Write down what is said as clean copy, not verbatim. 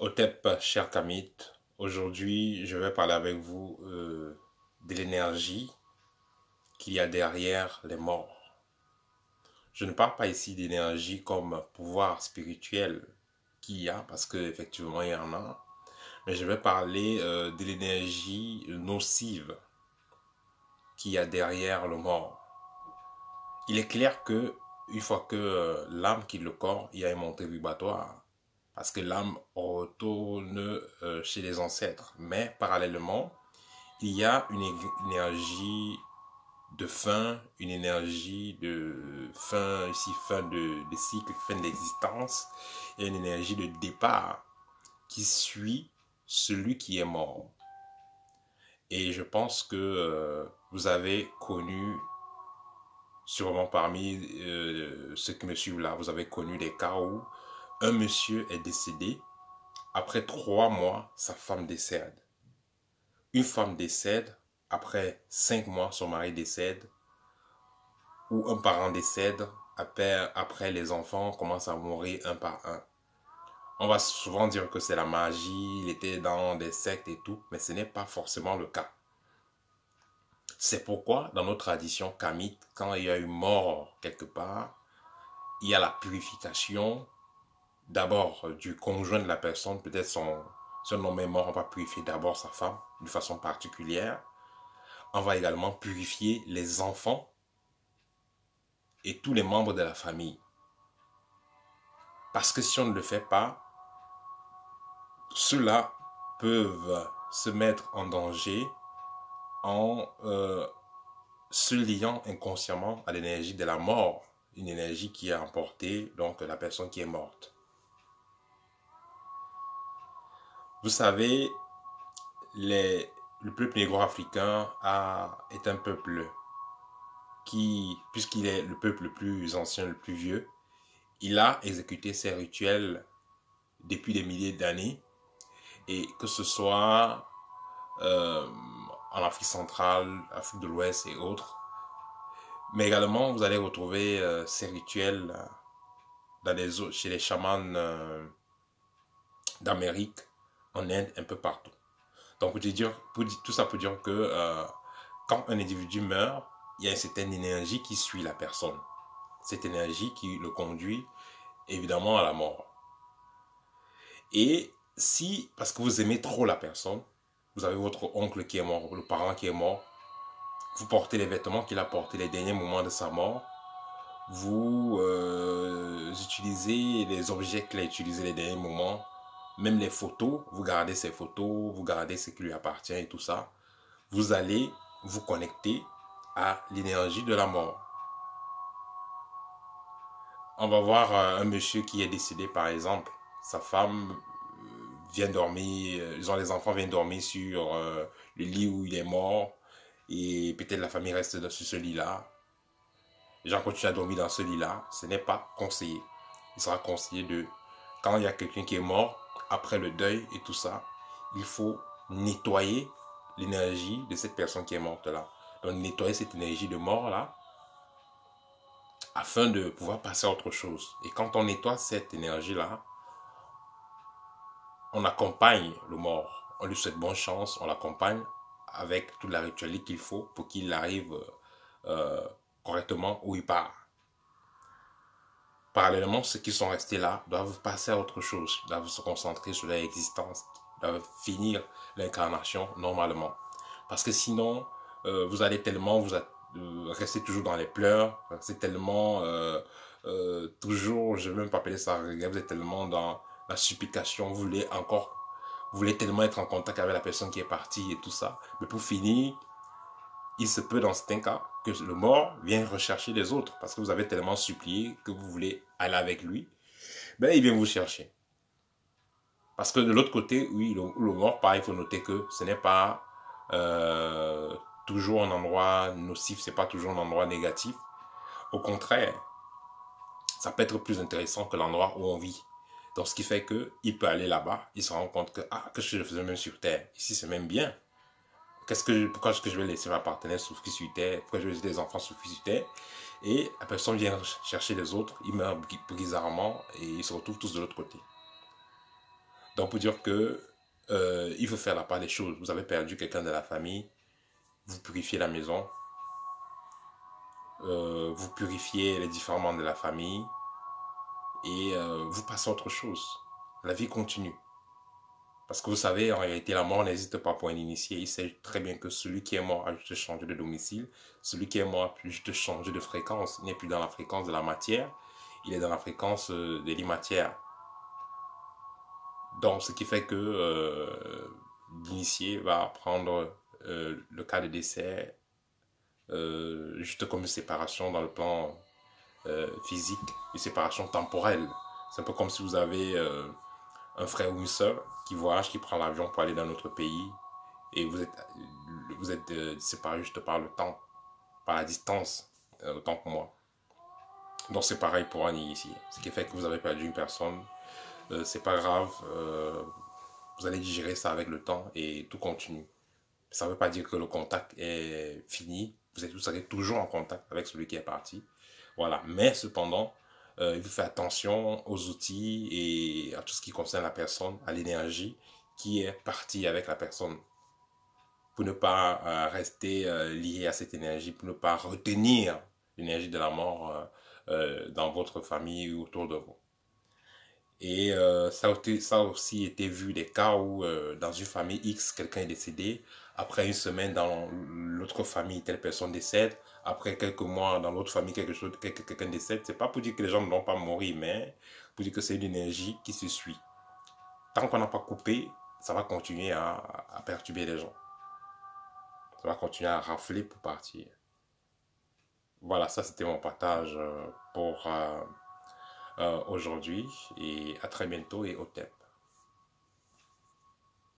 Otep, cher Kamit, aujourd'hui je vais parler avec vous de l'énergie qu'il y a derrière les morts. Je ne parle pas ici d'énergie comme pouvoir spirituel qu'il y a, parce qu'effectivement il y en a, mais je vais parler de l'énergie nocive qu'il y a derrière le mort. Il est clair que une fois que l'âme quitte le corps, il y a une montée vibratoire. Parce que l'âme retourne chez les ancêtres. Mais parallèlement, il y a une énergie de fin, une énergie de fin, ici fin de cycle, fin d'existence, et une énergie de départ qui suit celui qui est mort. Et je pense que vous avez connu, sûrement parmi ceux qui me suivent là, vous avez connu des cas où un monsieur est décédé. Après 3 mois, sa femme décède. Une femme décède. Après 5 mois, son mari décède. Ou un parent décède. Après, les enfants commencent à mourir un par un. On va souvent dire que c'est la magie, il était dans des sectes et tout, mais ce n'est pas forcément le cas. C'est pourquoi, dans nos traditions kamites, quand il y a eu mort quelque part, il y a la purification, d'abord du conjoint de la personne, peut-être son homme est mort, on va purifier d'abord sa femme d'une façon particulière. On va également purifier les enfants et tous les membres de la famille. Parce que si on ne le fait pas, ceux-là peuvent se mettre en danger en se liant inconsciemment à l'énergie de la mort, une énergie qui a emporté donc la personne qui est morte. Vous savez, le peuple négro-africain est un peuple qui, puisqu'il est le peuple le plus ancien, le plus vieux, il a exécuté ses rituels depuis des milliers d'années, et que ce soit en Afrique centrale, Afrique de l'Ouest et autres, mais également vous allez retrouver ces rituels chez les chamans d'Amérique, en Inde, un peu partout. Donc tout ça pour dire que quand un individu meurt, il y a une certaine énergie qui suit la personne. Cette énergie qui le conduit évidemment à la mort. Et si, parce que vous aimez trop la personne, vous avez votre oncle qui est mort, le parent qui est mort, vous portez les vêtements qu'il a portés les derniers moments de sa mort, vous utilisez les objets qu'il a utilisés les derniers moments, même les photos, vous gardez ces photos, vous gardez ce qui lui appartient et tout ça, vous allez vous connecter à l'énergie de la mort. On va voir un monsieur qui est décédé par exemple, sa femme vient dormir, les enfants viennent dormir sur le lit où il est mort, et peut-être la famille reste sur ce lit-là. Les gens continuent à dormir dans ce lit-là, ce n'est pas conseillé. Il sera conseillé quand il y a quelqu'un qui est mort, après le deuil et tout ça, il faut nettoyer l'énergie de cette personne qui est morte là. Donc nettoyer cette énergie de mort là, afin de pouvoir passer à autre chose. Et quand on nettoie cette énergie là, on accompagne le mort. On lui souhaite bonne chance, on l'accompagne avec toute la ritualité qu'il faut pour qu'il arrive correctement où il part. Parallèlement, ceux qui sont restés là doivent passer à autre chose, doivent se concentrer sur leur existence, doivent finir l'incarnation normalement. Parce que sinon, vous allez tellement rester toujours dans les pleurs, c'est tellement toujours, je ne vais même pas appeler ça regret, vous êtes tellement dans la supplication, vous voulez tellement être en contact avec la personne qui est partie et tout ça. Mais pour finir, il se peut dans certains cas que le mort vienne rechercher les autres parce que vous avez tellement supplié que vous voulez aller avec lui. Ben, il vient vous chercher. Parce que de l'autre côté, oui, le mort, pareil, il faut noter que ce n'est pas toujours un endroit nocif, ce n'est pas toujours un endroit négatif. Au contraire, ça peut être plus intéressant que l'endroit où on vit. Donc, ce qui fait qu'il peut aller là-bas, il se rend compte que, ah, que je faisais même sur Terre. Ici, c'est même bien. Pourquoi est-ce que je vais laisser ma partenaire souffrir sur Terre? Pourquoi je vais laisser les enfants souffrir sur Terre? Et la personne vient chercher les autres, ils meurent bizarrement et ils se retrouvent tous de l'autre côté. Donc pour dire que il faut faire la part des choses. Vous avez perdu quelqu'un de la famille, vous purifiez la maison, vous purifiez les différents membres de la famille et vous passez à autre chose. La vie continue. Parce que vous savez, en réalité, la mort n'hésite pas pour un initié. Il sait très bien que celui qui est mort a juste changé de domicile. Celui qui est mort a juste changé de fréquence. Il n'est plus dans la fréquence de la matière. Il est dans la fréquence de l'imatière. Donc, ce qui fait que l'initié va prendre le cas de décès juste comme une séparation dans le plan physique, une séparation temporelle. C'est un peu comme si vous avez un frère ou une soeur qui voyage, qui prend l'avion pour aller dans notre pays et vous êtes séparés juste par le temps, par la distance, autant que moi. Donc c'est pareil pour un initié. Ce qui fait que vous avez perdu une personne, c'est pas grave, vous allez digérer ça avec le temps et tout continue. Ça ne veut pas dire que le contact est fini, vous serez toujours en contact avec celui qui est parti. Voilà, mais cependant, il faut faire attention aux outils et à tout ce qui concerne la personne, à l'énergie qui est partie avec la personne. Pour ne pas rester lié à cette énergie, pour ne pas retenir l'énergie de la mort dans votre famille ou autour de vous. Et ça a aussi été vu des cas où dans une famille X, quelqu'un est décédé. Après une semaine, dans l'autre famille, telle personne décède. Après quelques mois, dans l'autre famille, quelqu'un décède. C'est pas pour dire que les gens ne vont pas mourir, mais pour dire que c'est une énergie qui se suit. Tant qu'on n'a pas coupé, ça va continuer à perturber les gens. Ça va continuer à rafler pour partir. Voilà, ça c'était mon partage pour aujourd'hui. Et à très bientôt et au thème.